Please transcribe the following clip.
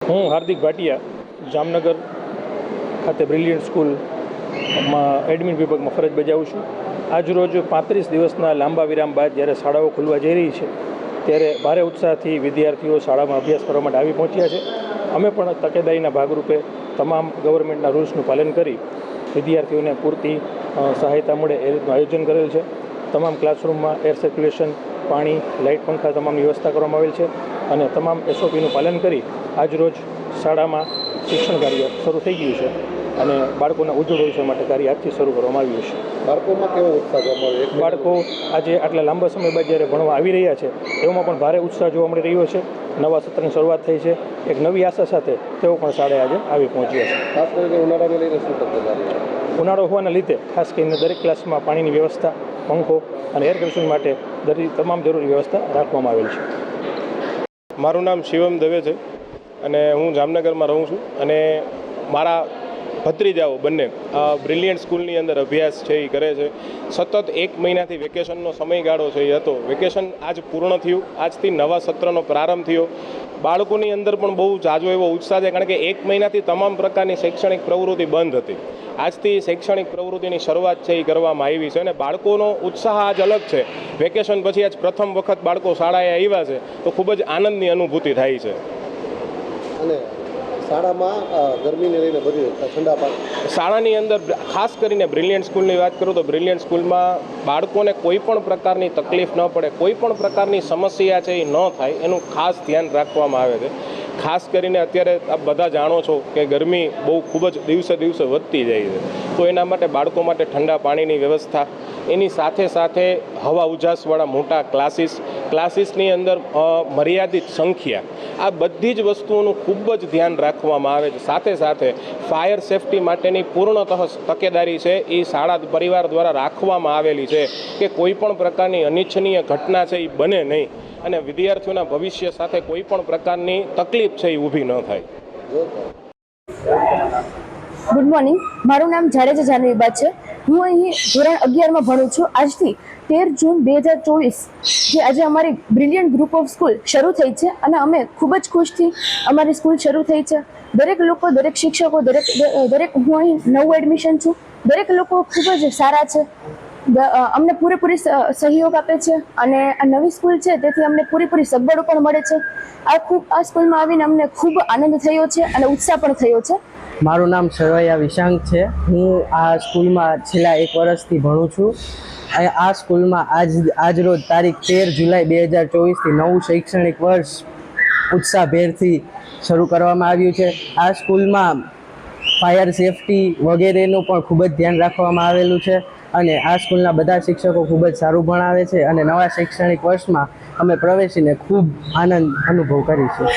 હું હાર્દિક ભાટિયા જામનગર ખાતે બ્રિલિયન્ટ સ્કૂલમાં એડમિન વિભાગમાં ફરજ બજાવું છું. આજરોજ 35 દિવસના લાંબા વિરામ બાદ જ્યારે શાળાઓ ખુલવા જઈ રહી છે ત્યારે ભારે ઉત્સાહથી વિદ્યાર્થીઓ શાળામાં અભ્યાસ કરવા માટે આવી પહોંચ્યા છે. અમે પણ તકેદારીના ભાગરૂપે તમામ ગવર્મેન્ટના રૂલ્સનું પાલન કરી વિદ્યાર્થીઓને પૂરતી સહાયતા મળે એ રીતનું આયોજન કરેલ છે. તમામ ક્લાસરૂમમાં એર સર્ક્યુલેશન, પાણી, લાઇટ, પંખા તમામની વ્યવસ્થા કરવામાં આવેલ છે અને તમામ SOPનું પાલન કરી આજરોજ શાળામાં શિક્ષણ કાર્ય શરૂ થઈ ગયું છે અને બાળકોના ઉજ્જવળ ભવિષ્ય માટે કાર્ય આજથી શરૂ કરવામાં આવ્યું છે. બાળકોમાં કેવો ઉત્સાહ જોવા મળે? બાળકો આજે આટલા લાંબા સમય બાદ જ્યારે ભણવા આવી રહ્યા છે એમાં પણ ભારે ઉત્સાહ જોવા મળી રહ્યો છે. નવા સત્રની શરૂઆત થઈ છે. એક નવી આશા સાથે તેઓ પણ શાળાએ આજે આવી પહોંચ્યા છે. ખાસ કરીને ઉનાળાને લઈને શું તકેદારી? ઉનાળો હોવાના લીધે ખાસ કરીને દરેક ક્લાસમાં પાણીની વ્યવસ્થા, પંખો અને એર કન્ડિશનિંગ માટે તમામ જરૂરી વ્યવસ્થા રાખવામાં આવેલ છે. મારું નામ શિવમ દવે છે અને હું જામનગરમાં રહું છું અને મારા ભત્રીજાઓ બંને બ્રિલિયન્ટ સ્કૂલની અંદર અભ્યાસ છે એ કરે છે. સતત 1 મહિનાથી વેકેશનનો સમયગાળો છે એ હતો. વેકેશન આજ પૂર્ણ થયું. આજથી નવા સત્રનો પ્રારંભ થયો. બાળકોની અંદર પણ બહુ જાજો એવો ઉત્સાહ છે, કારણ કે 1 મહિનાથી તમામ પ્રકારની શૈક્ષણિક પ્રવૃત્તિ બંધ હતી. આજથી શૈક્ષણિક પ્રવૃત્તિની શરૂઆત છે એ કરવામાં આવી છે અને બાળકોનો ઉત્સાહ આજ અલગ છે. વેકેશન પછી આજ પ્રથમ વખત બાળકો શાળાએ આવ્યા છે તો ખૂબ જ આનંદની અનુભૂતિ થાય છે. અને શાળામાં ગરમીને લઈને બધી ઠંડા પાણી શાળાની અંદર ખાસ કરીને બ્રિલિયન્ટ સ્કૂલની વાત કરું તો બ્રિલિયન્ટ સ્કૂલમાં બાળકોને કોઈ પણ પ્રકારની તકલીફ ન પડે, કોઈ પણ પ્રકારની સમસ્યા છે એ ન થાય એનું ખાસ ધ્યાન રાખવામાં આવે છે. ખાસ કરીને અત્યારે આપ બધા જાણો છો કે ગરમી બહુ ખૂબ જ દિવસે દિવસે વધતી જાય છે, તો એના માટે બાળકો માટે ઠંડા પાણીની વ્યવસ્થા, એની સાથે સાથે હવા ઉજાસવાળા મોટા ક્લાસીસની અંદર મર્યાદિત સંખ્યા, આ બધી જ વસ્તુઓનું ખૂબ જ ધ્યાન રાખવામાં આવે છે. સાથે સાથે ફાયર સેફટી માટેની પૂર્ણતઃ તકેદારી છે એ શાળા પરિવાર દ્વારા રાખવામાં આવેલી છે કે કોઈ પણ પ્રકારની અનિચ્છનીય ઘટના છે એ બને નહીં અને વિદ્યાર્થીઓના ભવિષ્ય સાથે કોઈ પણ પ્રકારની તકલીફ છે એ ઊભી ન થાય. Good morning. મારું નામ જાડેજા જાનવીબા છે. હું અહીં ધોરણ 11માં ભણું છું. આજથી 13 જૂન 2024 જે આજે અમારી બ્રિલિયન્ટ ગ્રુપ ઓફ સ્કૂલ શરૂ થઈ છે અને અમે ખૂબ જ ખુશથી અમારી સ્કૂલ શરૂ થઈ છે. દરેક લોકો, દરેક શિક્ષકો, દરેક હું અહીં નવું એડમિશન છું, દરેક લોકો ખૂબ જ સારા છે. અમને પૂરેપૂરી સહયોગ આપે છે અને આ નવી સ્કૂલ છે તેથી અમને પૂરેપૂરી સગવડો પણ મળે છે. આ સ્કૂલમાં આવીને અમને ખૂબ આનંદ થયો છે અને ઉત્સાહ પણ થયો છે. મારું નામ સરવૈયા વિશાંગ છે. હું આ સ્કૂલમાં છેલ્લા 1 વર્ષથી ભણું છું. આ સ્કૂલમાં આજરોજ તારીખ 13 જુલાઈ 2024થી નવું શૈક્ષણિક વર્ષ ઉત્સાહભેરથી શરૂ કરવામાં આવ્યું છે. આ સ્કૂલમાં ફાયર સેફટી વગેરેનું પણ ખૂબ જ ધ્યાન રાખવામાં આવેલું છે અને આ સ્કૂલના બધા શિક્ષકો ખૂબ જ સારું ભણાવે છે અને નવા શૈક્ષણિક વર્ષમાં અમે પ્રવેશીને ખૂબ આનંદ અનુભવ કરીશું.